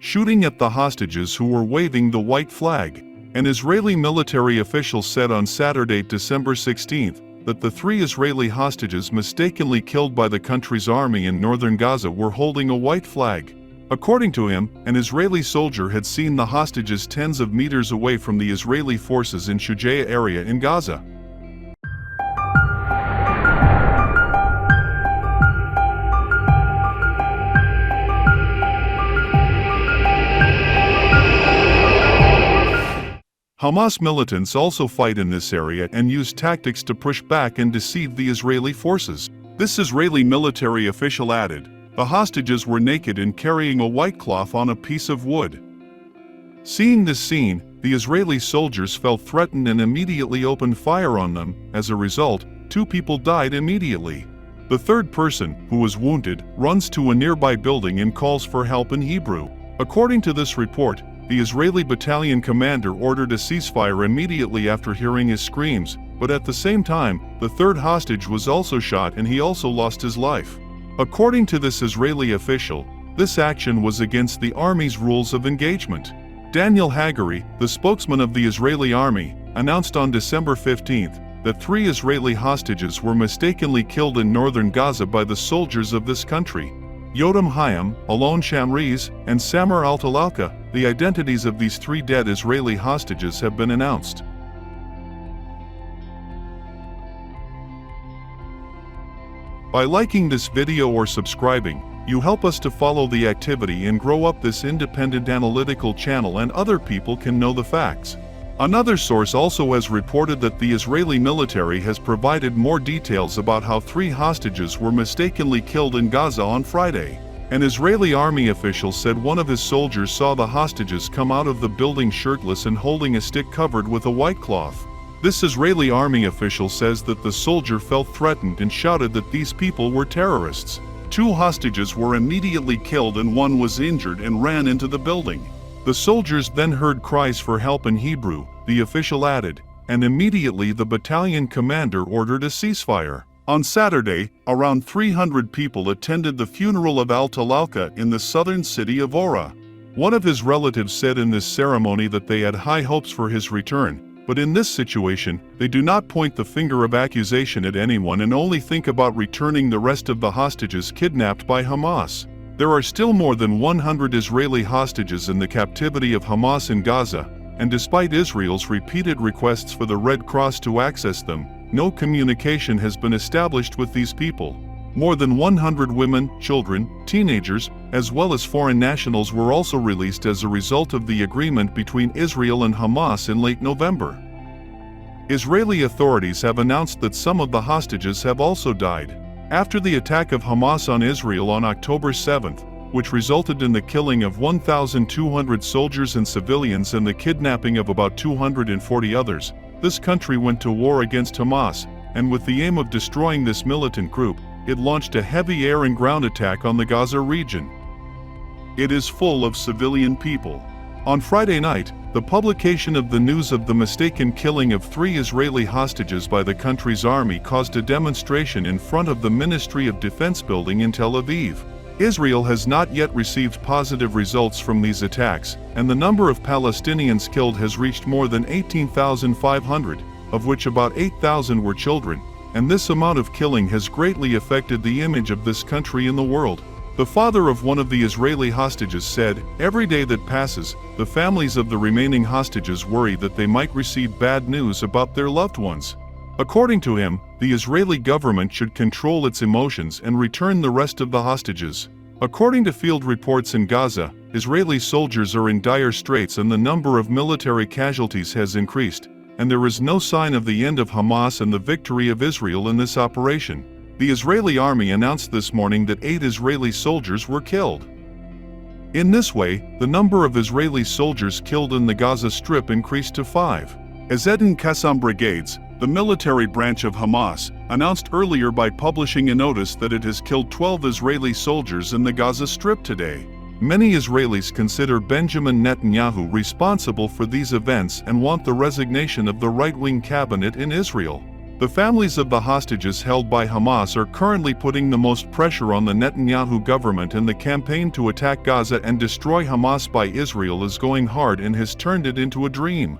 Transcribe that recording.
shooting at the hostages who were waving the white flag. An Israeli military official said on Saturday, December 16, that the 3 Israeli hostages mistakenly killed by the country's army in northern Gaza were holding a white flag. According to him, an Israeli soldier had seen the hostages tens of meters away from the Israeli forces in Shujaiyeh area in Gaza. Hamas militants also fight in this area and use tactics to push back and deceive the Israeli forces. This Israeli military official added, the hostages were naked and carrying a white cloth on a piece of wood. Seeing this scene, the Israeli soldiers felt threatened and immediately opened fire on them. As a result, 2 people died immediately. The third person, who was wounded, runs to a nearby building and calls for help in Hebrew. According to this report, the Israeli battalion commander ordered a ceasefire immediately after hearing his screams, but at the same time, the third hostage was also shot and he also lost his life. According to this Israeli official, this action was against the army's rules of engagement. Daniel Hagari, the spokesman of the Israeli army, announced on December 15 that 3 Israeli hostages were mistakenly killed in northern Gaza by the soldiers of this country. Yotam Hayam, Alon Shamriz, and Samar Al-Talalka, the identities of these 3 dead Israeli hostages have been announced. By liking this video or subscribing, you help us to follow the activity and grow up this independent analytical channel, and other people can know the facts. Another source also has reported that the Israeli military has provided more details about how 3 hostages were mistakenly killed in Gaza on Friday. An Israeli army official said one of his soldiers saw the hostages come out of the building shirtless and holding a stick covered with a white cloth. This Israeli army official says that the soldier felt threatened and shouted that these people were terrorists. 2 hostages were immediately killed and 1 was injured and ran into the building. The soldiers then heard cries for help in Hebrew, the official added, and immediately the battalion commander ordered a ceasefire. On Saturday, around 300 people attended the funeral of Al-Talalka in the southern city of Ora. One of his relatives said in this ceremony that they had high hopes for his return, but in this situation, they do not point the finger of accusation at anyone and only think about returning the rest of the hostages kidnapped by Hamas. There are still more than 100 Israeli hostages in the captivity of Hamas in Gaza, and despite Israel's repeated requests for the Red Cross to access them, no communication has been established with these people. More than 100 women, children, teenagers, as well as foreign nationals were also released as a result of the agreement between Israel and Hamas in late November. Israeli authorities have announced that some of the hostages have also died. After the attack of Hamas on Israel on October 7, which resulted in the killing of 1,200 soldiers and civilians and the kidnapping of about 240 others, this country went to war against Hamas, and with the aim of destroying this militant group, it launched a heavy air and ground attack on the Gaza region. It is full of civilian people. On Friday night, the publication of the news of the mistaken killing of 3 Israeli hostages by the country's army caused a demonstration in front of the Ministry of Defense building in Tel Aviv. Israel has not yet received positive results from these attacks, and the number of Palestinians killed has reached more than 18,500, of which about 8,000 were children, and this amount of killing has greatly affected the image of this country in the world. The father of one of the Israeli hostages said, "Every day that passes, the families of the remaining hostages worry that they might receive bad news about their loved ones." According to him, the Israeli government should control its emotions and return the rest of the hostages. According to field reports in Gaza, Israeli soldiers are in dire straits and the number of military casualties has increased, and there is no sign of the end of Hamas and the victory of Israel in this operation. The Israeli army announced this morning that 8 Israeli soldiers were killed. In this way, the number of Israeli soldiers killed in the Gaza Strip increased to 5. Ezedin Qassam brigades, the military branch of Hamas, announced earlier by publishing a notice that it has killed 12 Israeli soldiers in the Gaza Strip today. Many Israelis consider Benjamin Netanyahu responsible for these events and want the resignation of the right-wing cabinet in Israel. The families of the hostages held by Hamas are currently putting the most pressure on the Netanyahu government, and the campaign to attack Gaza and destroy Hamas by Israel is going hard and has turned it into a dream.